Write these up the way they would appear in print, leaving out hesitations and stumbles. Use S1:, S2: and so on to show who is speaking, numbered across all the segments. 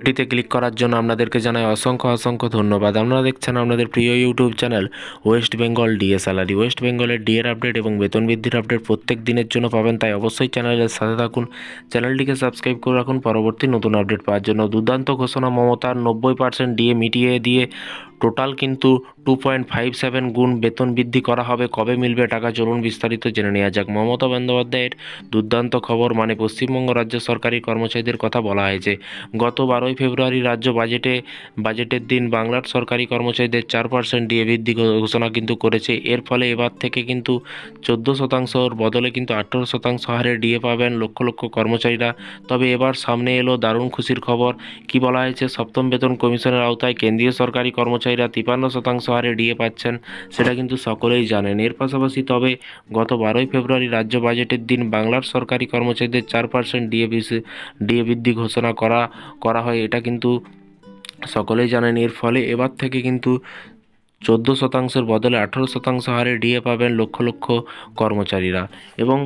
S1: ভিডিওতে ক্লিক করার জন্য আপনাদেরকে জানাই অসংখ্য অসংখ্য ধন্যবাদ। আপনারা দেখছেন আপনাদের প্রিয় YouTube channel West Bengal DA salary. West বেঙ্গলের ডিএর আপডেট এবং বেতন বৃদ্ধির আপডেট প্রত্যেক দিনের জন্য পাবেন, তাই অবশ্যই চ্যানেলের সাথে থাকুন, চ্যানেলটিকে সাবস্ক্রাইব করে রাখুন পরবর্তী নতুন আপডেট পাওয়ার জন্য। দুর্দান্ত ঘোষণা মমতার, 90% ডিএ মিটিয়ে দিয়ে টোটাল কিন্তু 2.57 গুণ বেতন বৃদ্ধি করা হবে। কবে মিলবে টাকা, চলুন বিস্তারিত জেনে নেওয়া যাক। মমতা বন্দ্যোপাধ্যায়ের দুর্দান্ত খবর, মানে পশ্চিমবঙ্গ রাজ্য সরকারি কর্মচারীদের কথা বলা হয়েছে। গত 12ই ফেব্রুয়ারি রাজ্য বাজেটের দিন বাংলার সরকারি কর্মচারীদের 4% ডিএ বৃদ্ধি ঘোষণা কিন্তু করেছে। এর ফলে এবার থেকে কিন্তু 14%-র বদলে কিন্তু 18% হারে ডিএ পাবেন লক্ষ লক্ষ কর্মচারীরা। তবে এবার সামনে এলো দারুণ খুশির খবর। কি বলা হয়েছে, সপ্তম বেতন কমিশনের আওতায় কেন্দ্রীয় সরকারি কর্মচারীরা 53% হারে ডিএ পাচ্ছেন, সেটা কিন্তু সকলেই জানেন। এর পাশাপাশি তবে গত 12ই ফেব্রুয়ারি রাজ্য বাজেটের দিন বাংলার সরকারি কর্মচারীদের 4% ডিএ বৃদ্ধি ঘোষণা করা হয়, এটা কিন্তু সকলেই জানেন। এর ফলে এবার থেকে কিন্তু 14%-র বদলে 18% হারে ডিএ পাবেন লক্ষ লক্ষ কর্মচারীরা। এবং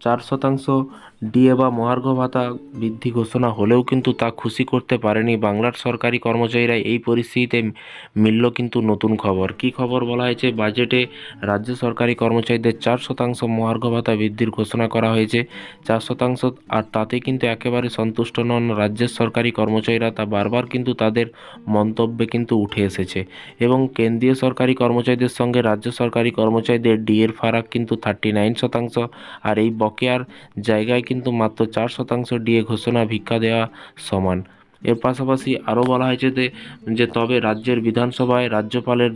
S1: 4% ডিএ বা মহার্ঘ ভাতা বৃদ্ধি ঘোষণা হলেও কিন্তু তা খুশি করতে পারেনি বাংলার সরকারি কর্মচারীরা। এই পরিস্থিতিতে মিলল কিন্তু নতুন খবর। কি খবর বলা হয়েছে, বাজেটে রাজ্য সরকারি কর্মচারীদের 4% মহার্ঘ ভাতা বৃদ্ধির ঘোষণা করা হয়েছে। 4%, আর তাতে কিন্তু একেবারে সন্তুষ্ট নন রাজ্যের সরকারি কর্মচারীরা। তা বারবার কিন্তু তাদের মন্তব্যে কিন্তু উঠে এসেছে। এবং কেন্দ্রীয় সরকারি কর্মচারীদের সঙ্গে রাজ্য সরকারি কর্মচারীদের ডিএর ফারাক কিন্তু 39%, আর এই বকেয়ার জায়গায় কিন্তু মাত্র 4% ডিএ ঘোষণা ভিক্ষা দেওয়া সমান। এর পাশাপাশি আরও বলা হয়েছে যে তবে রাজ্যের বিধানসভায় রাজ্যপালের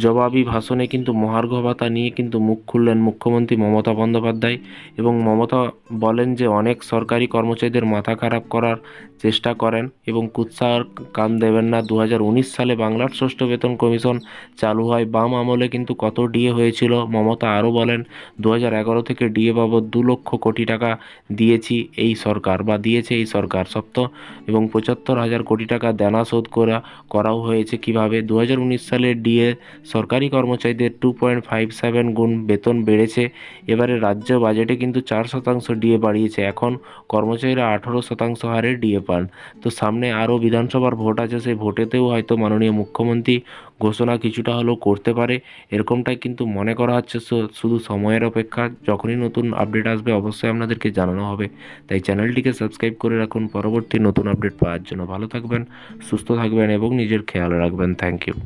S1: জবাবি ভাষণে কিন্তু মহার্ঘ ভাতা নিয়ে কিন্তু মুখ খুললেন মুখ্যমন্ত্রী মমতা বন্দ্যোপাধ্যায়। এবং মমতা বলেন যে অনেক সরকারি কর্মচারীদের মাথা খারাপ করার চেষ্টা করেন এবং কুৎসার কান দেবেন না। 2019 সালে বাংলার ষষ্ঠ বেতন কমিশন চালু হয়। বাম আমলে কিন্তু কত ডিএ হয়েছিল, মমতা আরও বলেন 2011 থেকে ডিএ বাবদ 2 লক্ষ কোটি টাকা দিয়েছে এই সরকার এবং 75,000 কোটি টাকা দেনা শোধ করাও হয়েছে। কিভাবে, 2019 সালে ডিএ সরকারি কর্মচারীদের 2.57 গুণ বেতন বেড়েছে। এবারে রাজ্য বাজেটে কিন্তু 4% ডিএ বাড়িয়েছে। এখন কর্মচারীরা 18% হারে ডিএ পান। তো সামনে আরও বিধানসভার ভোট আছে, সেই ভোটেতেও হয়তো মাননীয় মুখ্যমন্ত্রী ঘোষণা কিছুটা হলেও করতে পারে, এরকমটাই কিন্তু মনে করা হচ্ছে। শুধু সময়ের অপেক্ষা, যখনই নতুন আপডেট আসবে অবশ্যই আপনাদেরকে জানানো হবে। তাই চ্যানেলটিকে সাবস্ক্রাইব করে রাখুন পরবর্তী নতুন আপডেট পাওয়ার জন্য। ভালো থাকবেন, সুস্থ থাকবেন এবং নিজের খেয়াল রাখবেন। Thank you.